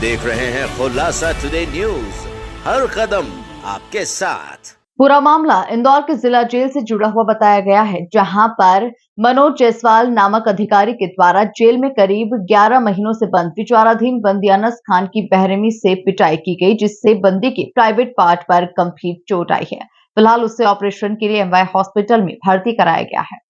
देख रहे हैं खुलासा टुडे न्यूज, हर कदम आपके साथ। पूरा मामला इंदौर के जिला जेल से जुड़ा हुआ बताया गया है, जहां पर मनोज जायसवाल नामक अधिकारी के द्वारा जेल में करीब 11 महीनों से बंद विचाराधीन बंदी अनस खान की बेरहमी से पिटाई की गई, जिससे बंदी के प्राइवेट पार्ट पर गंभीर चोट आई है। फिलहाल उसे ऑपरेशन के लिए एमवाय हॉस्पिटल में भर्ती कराया गया है।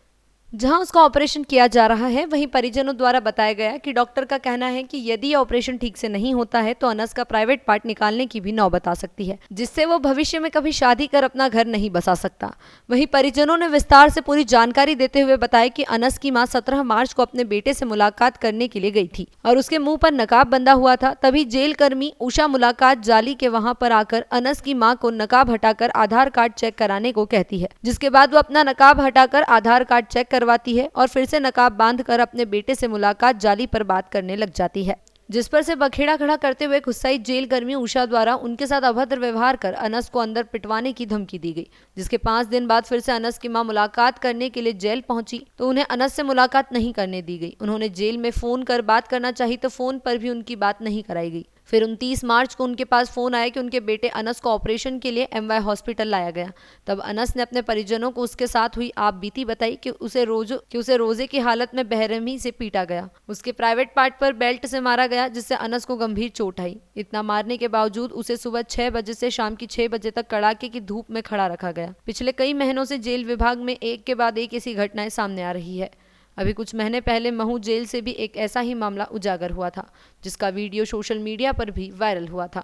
जहां उसका ऑपरेशन किया जा रहा है, वहीं परिजनों द्वारा बताया गया कि डॉक्टर का कहना है कि यदि ऑपरेशन ठीक से नहीं होता है तो अनस का प्राइवेट पार्ट निकालने की भी नौबत आ सकती है, जिससे वो भविष्य में कभी शादी कर अपना घर नहीं बसा सकता। वहीं परिजनों ने विस्तार से पूरी जानकारी देते हुए बताया कि अनस की मां 17 मार्च को अपने बेटे से मुलाकात करने के लिए गई थी और उसके मुंह पर नकाब बंधा हुआ था। तभी जेल कर्मी उषा मुलाकात जाली के वहां पर आकर अनस की मां को नकाब हटाकर आधार कार्ड चेक कराने को कहती है, जिसके बाद वो अपना नकाब हटाकर आधार कार्ड चेक करवाती है और फिर से नकाब बांधकर अपने बेटे से मुलाकात जाली पर बात करने लग जाती है, जिस पर से बखेड़ा खड़ा करते हुए गुस्साई जेल कर्मी उषा द्वारा उनके साथ अभद्र व्यवहार कर अनस को अंदर पिटवाने की धमकी दी गई। जिसके 5 दिन बाद फिर से अनस की मां मुलाकात करने के लिए जेल पहुंची तो उन्हें अनस से मुलाकात नहीं करने दी गई। उन्होंने जेल में फोन कर बात करना चाहिए तो फोन पर भी उनकी बात नहीं कराई गई। फिर 29 मार्च को उनके पास फोन आया कि उनके बेटे अनस को ऑपरेशन के लिए एमवाय हॉस्पिटल लाया गया। तब अनस ने अपने परिजनों को उसके साथ हुई आप बीती बताई कि उसे रोजे की हालत में बेरहमी से पीटा गया, उसके प्राइवेट पार्ट पर बेल्ट से मारा गया, जिससे अनस को गंभीर चोट आई। इतना मारने के बावजूद उसे सुबह 6 बजे से शाम की 6 बजे तक कड़ाके की धूप में खड़ा रखा गया। पिछले कई महीनों से जेल विभाग में एक के बाद एक ऐसी घटनाएं सामने आ रही है। अभी कुछ महीने पहले महू जेल से भी एक ऐसा ही मामला उजागर हुआ था, जिसका वीडियो सोशल मीडिया पर भी वायरल हुआ था।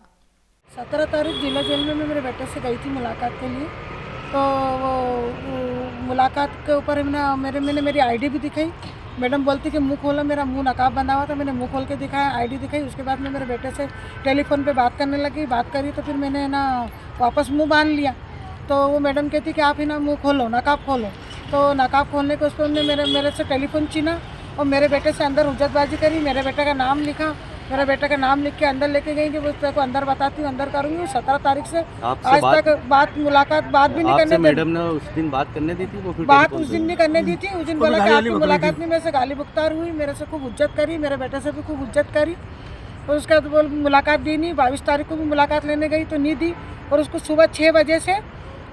17 तारीख जिला जेल में मैं मेरे बेटे से गई थी मुलाकात के लिए। तो वो मुलाकात के ऊपर मैंने मेरी आईडी भी दिखाई। मैडम बोलती कि मुंह खोलो, मेरा मुंह नकाब बंधा हुआ था। मैंने मुंह खोल के दिखाया, आईडी दिखाई। उसके बाद मैं मेरे बेटे से टेलीफोन पे बात करने लगी। बात करी तो फिर मैंने वापस मुँह बांध लिया। तो वो मैडम कहती कि आप मुंह खोलो, नकाब खोलो। तो नकाब खोलने को उसको मेरे से टेलीफोन छीना और मेरे बेटे से अंदर हुज्जतबाजी करी। मेरे बेटे का नाम लिखा, मेरे बेटे का नाम लिख के अंदर लेके गई कि वो तेरे को अंदर बताती हूँ, अंदर करूँगी। 17 तारीख से आज तक बात भी नहीं करने दी। मैडम ने उस दिन बात करने दी थी, वो फिर बात उस दिन नहीं करने दी थी। उस दिन बोला कि आपकी मुलाकात नहीं, मेरे से गाली बख्तार हुई, मेरे से खूब इज्जत करी, मेरे बेटे से भी खूब इज्जत करी। और उसके बाद मुलाकात दी नहीं। 22 तारीख को भी मुलाकात लेने गई तो नहीं दी। और उसको सुबह 6 बजे से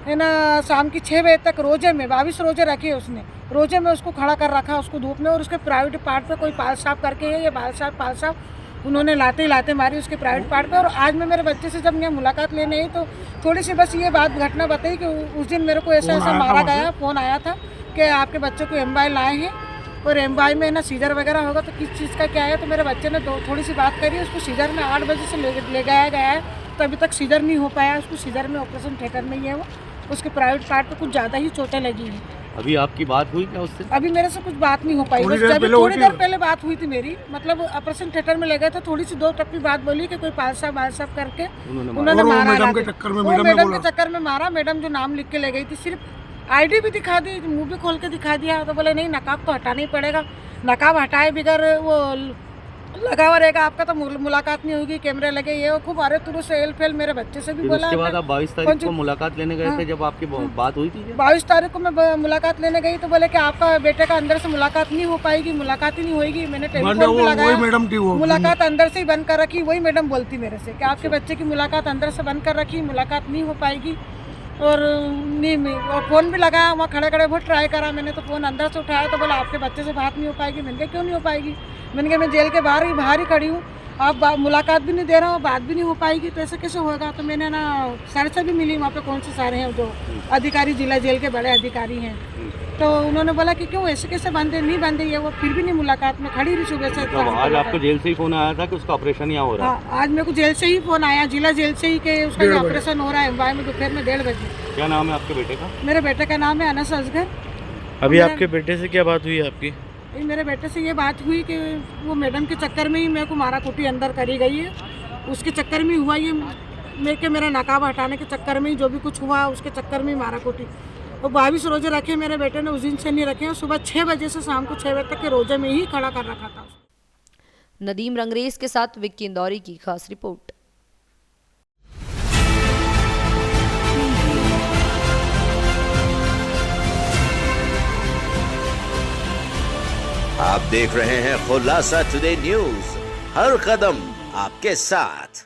शाम की 6 बजे तक रोजे में 22 रोजे रखे उसने। रोजे में उसको खड़ा कर रखा उसको धूप में। और उसके प्राइवेट पार्ट पे कोई पाल साफ करके है, ये पाल साफ उन्होंने लाते मारी उसके प्राइवेट पार्ट पे। और आज मैं मेरे बच्चे से जब मैं मुलाकात लेने आई तो थोड़ी सी बस ये घटना बताई कि उस दिन मेरे को ऐसा मारा गया। फ़ोन आया था कि आपके बच्चे को एमवाय लाए हैं और एमवाय में सीजर वगैरह होगा तो किस चीज़ का क्या है। तो मेरे बच्चे ने थोड़ी सी बात करी। उसको सीजर में 8 बजे से ले गया है तो अभी तक सीजर नहीं हो पाया। उसको सीजर में ऑपरेशन थिएटर में ही है। वो उसके प्राइवेट पार्ट पे कुछ ज़्यादा ही चोटें लगी हैं। अभी आपकी बात हुई क्या उससे? अभी मेरे से कुछ बात नहीं हो पाई। थोड़ी देर पहले बात हुई थी मेरी, मतलब ऑपरेशन थिएटर में ले गए थे। थोड़ी सी 2 टप्पी बात बोली कि कोई पाल साहब करके उन्होंने मारा। मैडम के चक्कर में मारा। मैडम जो नाम लिख के ले गई थी, सिर्फ आईडी भी दिखा दी, मुँह भी खोल के दिखा दिया। तो बोले नहीं, नकाब तो हटाना ही पड़ेगा, नकाब हटाए बगैर वो लगा हुआ रहेगा आपका तो मुलाकात नहीं होगी, कैमरे लगे ये वो खूब अरे तुरु से एल मेरे बच्चे से भी बोला। उसके बाद आप 22 तारीख को मुलाकात लेने गए थे, जब आपकी बात हुई थी? 22 तारीख को मैं मुलाकात लेने गई तो बोले कि आपका बेटे का अंदर से मुलाकात नहीं हो पाएगी, मुलाकात ही नहीं होगी। मैंने टेलीफोन पे लगाया, मुलाकात अंदर से ही बंद कर रखी। वही मैडम बोलती मेरे से कि आपके बच्चे की मुलाकात अंदर से बंद कर रखी, मुलाकात नहीं हो पाएगी। और फ़ोन भी लगाया, वहाँ खड़े बहुत ट्राई करा मैंने। तो फ़ोन अंदर से उठाया तो बोला आपके बच्चे से बात नहीं हो पाएगी। मैंने कहा क्यों नहीं हो पाएगी? मैंने कहा मैं जेल के बाहर ही खड़ी हूँ, आप मुलाकात भी नहीं दे रहा हूँ, बात भी नहीं हो पाएगी, तो ऐसे कैसे होगा? तो मैंने सर से भी मिली, वहाँ पे कौन से सारे हैं जो अधिकारी, जिला जेल के बड़े अधिकारी हैं। तो उन्होंने बोला कि क्यों ऐसे कैसे बंदे नहीं बंदे ये वो। फिर भी नहीं मुलाकात में खड़ी रही सुबह से। तो आज आपको जेल से ही फ़ोन आया था कि उसका ऑपरेशन यहाँ हो रहा है? हाँ, आज मेरे को जेल से ही फ़ोन आया, जिला जेल से ही कि उसका ऑपरेशन हो रहा है एमवाय में दोपहर में 1:30 बजे। क्या नाम है आपके बेटे का? मेरे बेटे का नाम है अनस असगर। अभी आपके बेटे से क्या बात हुई आपकी? मेरे बेटे से ये बात हुई कि वो मैडम के चक्कर में ही मेरे को मारा कुटी अंदर करी गई है। उसके चक्कर में हुआ ये, मेरा नकाब हटाने के चक्कर में ही जो भी कुछ हुआ उसके चक्कर में ही मारा कुटी। और 22 रोजे रखे मेरे बेटे ने, उस दिन से नहीं रखे। सुबह 6 बजे से शाम को 6 बजे तक के रोजे में ही खड़ा कर रखा था। नदीम रंगरेज के साथ विक्की इंदौरी की खास रिपोर्ट। आप देख रहे हैं खुलासा टुडे न्यूज, हर कदम आपके साथ।